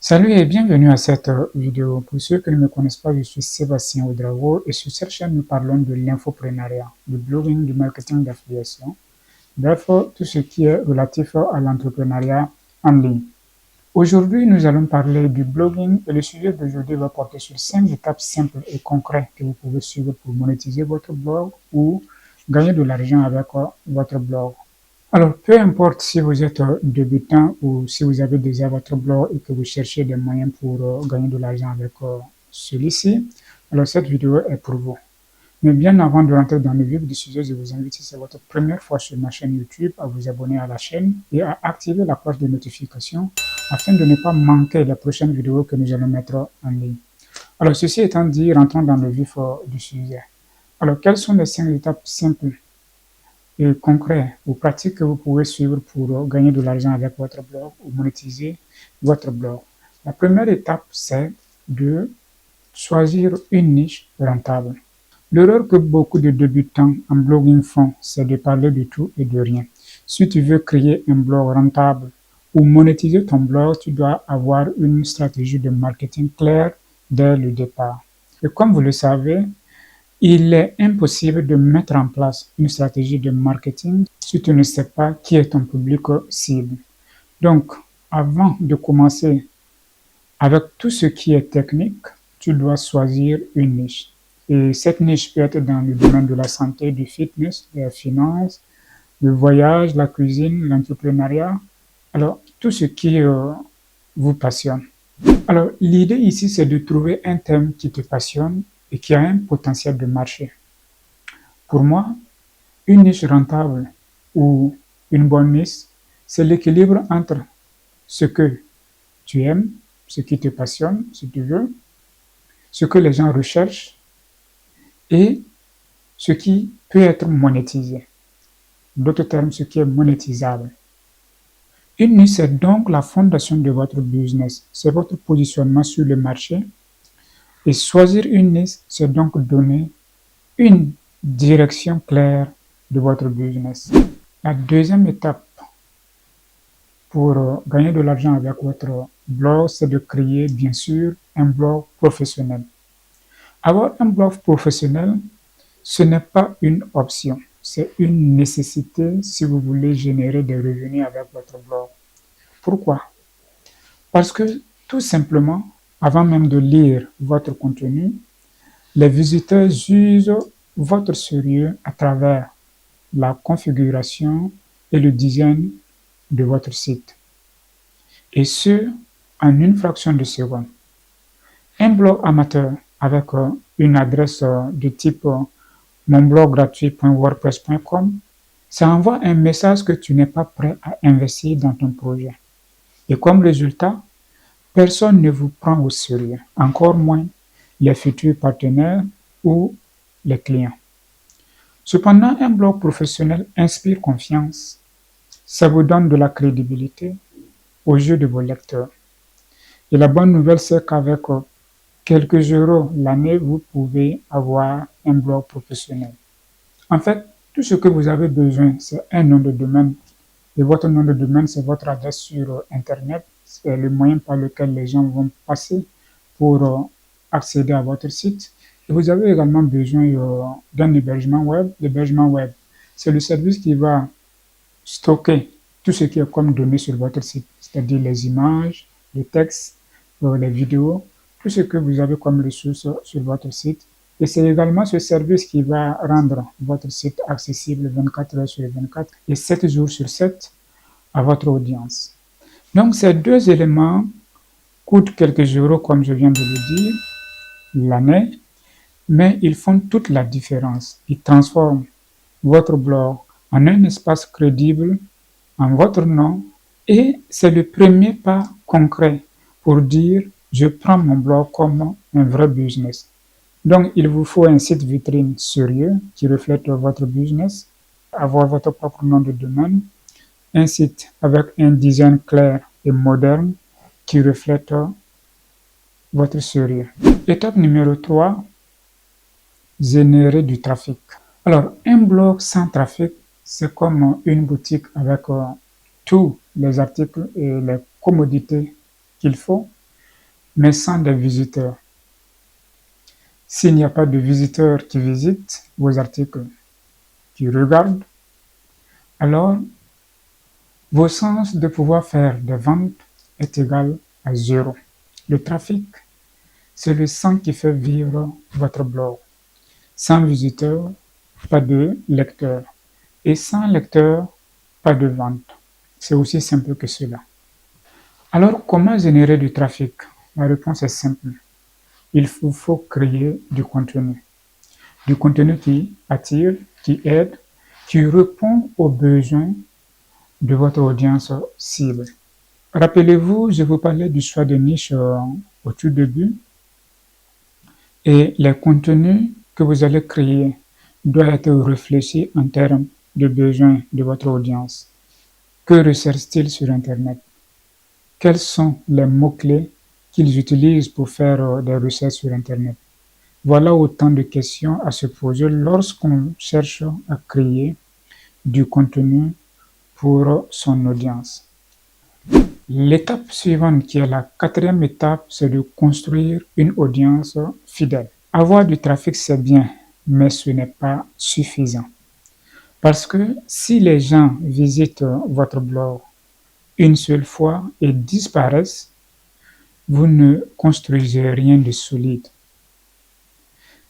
Salut et bienvenue à cette vidéo. Pour ceux qui ne me connaissent pas, je suis Sébastien Ouedraogo et sur cette chaîne, nous parlons de l'infoprenariat, du blogging, du marketing d'affiliation, bref, tout ce qui est relatif à l'entrepreneuriat en ligne. Aujourd'hui, nous allons parler du blogging et le sujet d'aujourd'hui va porter sur 5 étapes simples et concrètes que vous pouvez suivre pour monétiser votre blog ou gagner de l'argent avec votre blog. Alors, peu importe si vous êtes débutant ou si vous avez déjà votre blog et que vous cherchez des moyens pour gagner de l'argent avec celui-ci, alors cette vidéo est pour vous. Mais bien avant de rentrer dans le vif du sujet, je vous invite, si c'est votre première fois sur ma chaîne YouTube, à vous abonner à la chaîne et à activer la cloche de notification afin de ne pas manquer les prochaines vidéos que nous allons mettre en ligne. Alors, ceci étant dit, rentrons dans le vif du sujet. Alors, quelles sont les 5 étapes simples et concrets ou pratiques que vous pouvez suivre pour gagner de l'argent avec votre blog ou monétiser votre blog? La première étape, c'est de choisir une niche rentable. L'erreur que beaucoup de débutants en blogging font, c'est de parler de tout et de rien. Si tu veux créer un blog rentable ou monétiser ton blog, tu dois avoir une stratégie de marketing claire dès le départ. Et comme vous le savez, il est impossible de mettre en place une stratégie de marketing si tu ne sais pas qui est ton public cible. Donc, avant de commencer avec tout ce qui est technique, tu dois choisir une niche. Et cette niche peut être dans le domaine de la santé, du fitness, de la finance, le voyage, la cuisine, l'entrepreneuriat. Alors, tout ce qui vous passionne. Alors, l'idée ici, c'est de trouver un thème qui te passionne et qui a un potentiel de marché. Pour moi, une niche rentable ou une bonne niche, c'est l'équilibre entre ce que tu aimes, ce qui te passionne, si tu veux, ce que les gens recherchent et ce qui peut être monétisé. D'autres termes, ce qui est monétisable. Une niche, c'est donc la fondation de votre business. C'est votre positionnement sur le marché. Et choisir une niche, c'est donc donner une direction claire de votre business. La deuxième étape pour gagner de l'argent avec votre blog, c'est de créer, bien sûr, un blog professionnel. Avoir un blog professionnel, ce n'est pas une option, c'est une nécessité si vous voulez générer des revenus avec votre blog. Pourquoi? Parce que tout simplement, avant même de lire votre contenu, les visiteurs jugent votre sérieux à travers la configuration et le design de votre site. Et ce, en une fraction de seconde. Un blog amateur avec une adresse de type monbloggratuit.wordpress.com, ça envoie un message que tu n'es pas prêt à investir dans ton projet. Et comme résultat, personne ne vous prend au sérieux, encore moins les futurs partenaires ou les clients. Cependant, un blog professionnel inspire confiance. Ça vous donne de la crédibilité aux yeux de vos lecteurs. Et la bonne nouvelle, c'est qu'avec quelques euros l'année, vous pouvez avoir un blog professionnel. En fait, tout ce que vous avez besoin, c'est un nom de domaine. Et votre nom de domaine, c'est votre adresse sur Internet. C'est le moyen par lequel les gens vont passer pour accéder à votre site. Et vous avez également besoin d'un hébergement web. L'hébergement web, c'est le service qui va stocker tout ce qui est comme données sur votre site, c'est-à-dire les images, les textes, les vidéos, tout ce que vous avez comme ressources sur votre site. Et c'est également ce service qui va rendre votre site accessible 24 heures sur 24 et 7 jours sur 7 à votre audience. Donc ces deux éléments coûtent quelques euros, comme je viens de le dire, l'année, mais ils font toute la différence. Ils transforment votre blog en un espace crédible, en votre nom, et c'est le premier pas concret pour dire je prends mon blog comme un vrai business. Donc il vous faut un site vitrine sérieux qui reflète votre business, avoir votre propre nom de domaine, un site avec un design clair et moderne qui reflète votre sérieux. Étape numéro 3, générer du trafic. Alors, un blog sans trafic, c'est comme une boutique avec tous les articles et les commodités qu'il faut, mais sans des visiteurs. S'il n'y a pas de visiteurs qui visitent vos articles, qui regardent, alors vos chances de pouvoir faire des ventes est égal à zéro. Le trafic, c'est le sang qui fait vivre votre blog. Sans visiteurs, pas de lecteurs. Et sans lecteurs, pas de vente. C'est aussi simple que cela. Alors, comment générer du trafic? La réponse est simple. Il faut créer du contenu. Du contenu qui attire, qui aide, qui répond aux besoins de votre audience cible. Rappelez-vous, je vous parlais du choix de niche au tout début. Et les contenus que vous allez créer doivent être réfléchis en termes de besoins de votre audience. Que recherchent-ils sur Internet? Quels sont les mots-clés qu'ils utilisent pour faire des recherches sur Internet? Voilà autant de questions à se poser lorsqu'on cherche à créer du contenu pour son audience. L'étape suivante, qui est la quatrième étape, c'est de construire une audience fidèle. Avoir du trafic, c'est bien, mais ce n'est pas suffisant. Parce que si les gens visitent votre blog une seule fois et disparaissent, vous ne construisez rien de solide.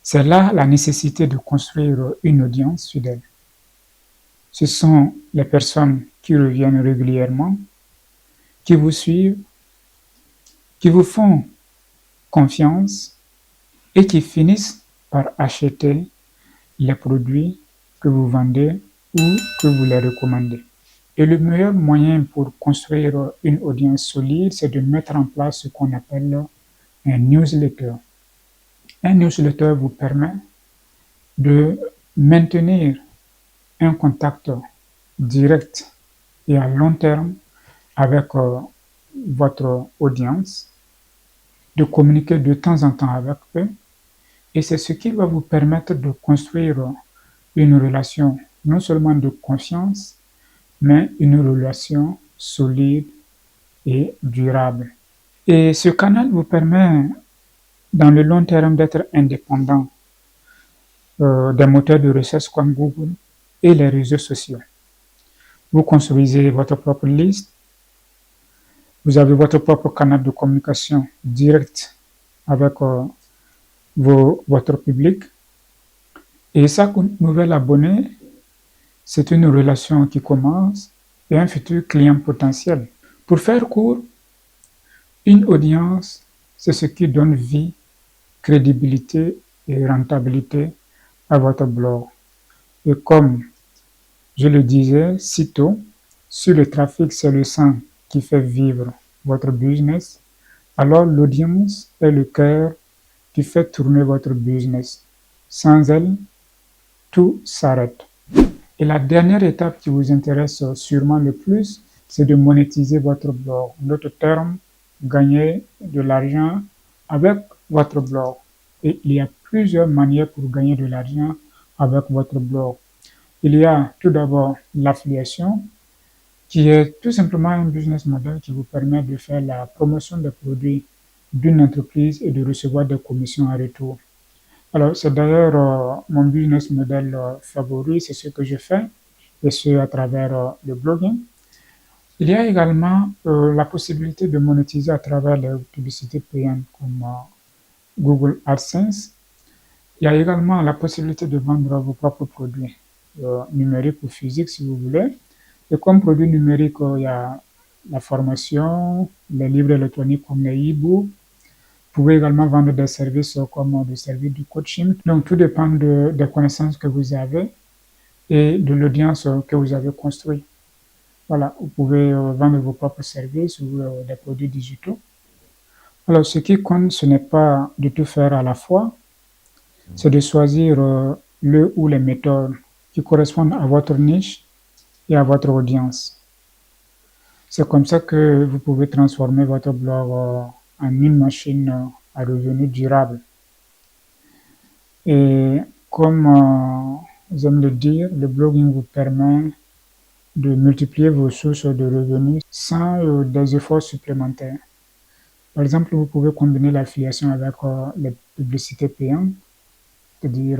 C'est là la nécessité de construire une audience fidèle. Ce sont les personnes qui reviennent régulièrement, qui vous suivent, qui vous font confiance et qui finissent par acheter les produits que vous vendez ou que vous les recommandez. Et le meilleur moyen pour construire une audience solide, c'est de mettre en place ce qu'on appelle un newsletter. Un newsletter vous permet de maintenir un contact direct et à long terme avec votre audience, de communiquer de temps en temps avec eux, et c'est ce qui va vous permettre de construire une relation non seulement de confiance, mais une relation solide et durable. Et ce canal vous permet, dans le long terme, d'être indépendant des moteurs de recherche comme Google et les réseaux sociaux. Vous construisez votre propre liste, vous avez votre propre canal de communication direct avec votre public, et chaque nouvel abonné, c'est une relation qui commence et un futur client potentiel. Pour faire court, une audience, c'est ce qui donne vie, crédibilité et rentabilité à votre blog. Et comme je le disais si tôt, si le trafic c'est le sang qui fait vivre votre business, alors l'audience est le cœur qui fait tourner votre business. Sans elle, tout s'arrête. Et la dernière étape qui vous intéresse sûrement le plus, c'est de monétiser votre blog. En d'autres termes, gagner de l'argent avec votre blog. Et il y a plusieurs manières pour gagner de l'argent avec votre blog. Il y a tout d'abord l'affiliation, qui est tout simplement un business model qui vous permet de faire la promotion des produits d'une entreprise et de recevoir des commissions en retour. Alors, c'est d'ailleurs mon business model favori, c'est ce que je fais, et ce à travers le blogging. Il y a également la possibilité de monétiser à travers les publicités payantes comme Google AdSense. Il y a également la possibilité de vendre vos propres produits, numériques ou physiques si vous voulez. Et comme produit numérique, il y a la formation, les livres électroniques comme les e-books. Vous pouvez également vendre des services comme des services de coaching. Donc, tout dépend des connaissances que vous avez et de l'audience que vous avez construite. Voilà, vous pouvez vendre vos propres services ou des produits digitaux. Alors, ce qui compte, ce n'est pas de tout faire à la fois, c'est de choisir le ou les méthodes qui correspondent à votre niche et à votre audience. C'est comme ça que vous pouvez transformer votre blog en une machine à revenus durable. Et comme j'aime le dire, le blogging vous permet de multiplier vos sources de revenus sans des efforts supplémentaires. Par exemple, vous pouvez combiner l'affiliation avec les publicités payantes, c'est-à-dire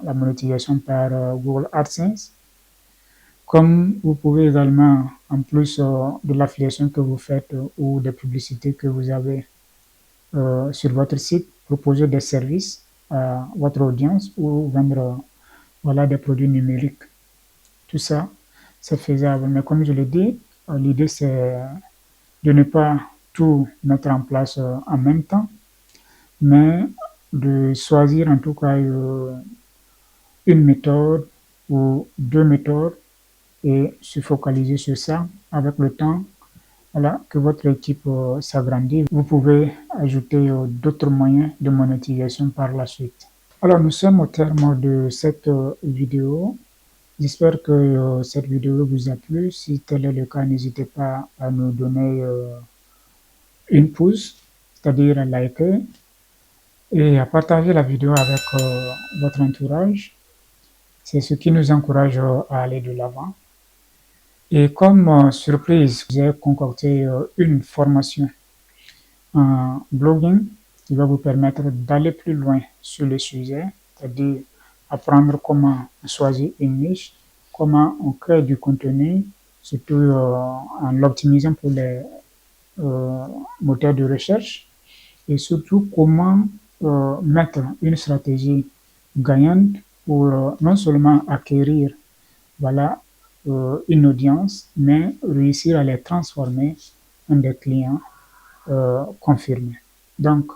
la monétisation par Google AdSense. Comme vous pouvez également, en plus de l'affiliation que vous faites ou des publicités que vous avez sur votre site, proposer des services à votre audience ou vendre voilà, des produits numériques. Tout ça, c'est faisable. Mais comme je l'ai dit, l'idée c'est de ne pas tout mettre en place en même temps, mais de choisir en tout cas une méthode ou deux méthodes et se focaliser sur ça. Avec le temps, voilà, que votre équipe s'agrandit, vous pouvez ajouter d'autres moyens de monétisation par la suite. Alors, nous sommes au terme de cette vidéo. J'espère que cette vidéo vous a plu. Si tel est le cas, n'hésitez pas à nous donner une pouce, c'est-à-dire à liker et à partager la vidéo avec votre entourage. C'est ce qui nous encourage à aller de l'avant. Et comme surprise, j'ai concocté une formation en blogging qui va vous permettre d'aller plus loin sur le sujet, c'est-à-dire apprendre comment choisir une niche, comment on crée du contenu, surtout en l'optimisant pour les moteurs de recherche, et surtout comment mettre une stratégie gagnante pour non seulement acquérir voilà, une audience, mais réussir à les transformer en des clients confirmés. Donc,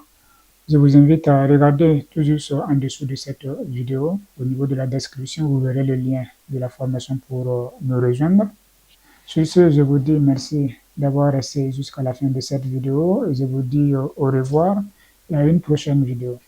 je vous invite à regarder tout juste en dessous de cette vidéo. Au niveau de la description, vous verrez le lien de la formation pour me rejoindre. Sur ce, je vous dis merci d'avoir resté jusqu'à la fin de cette vidéo et je vous dis au revoir et à une prochaine vidéo.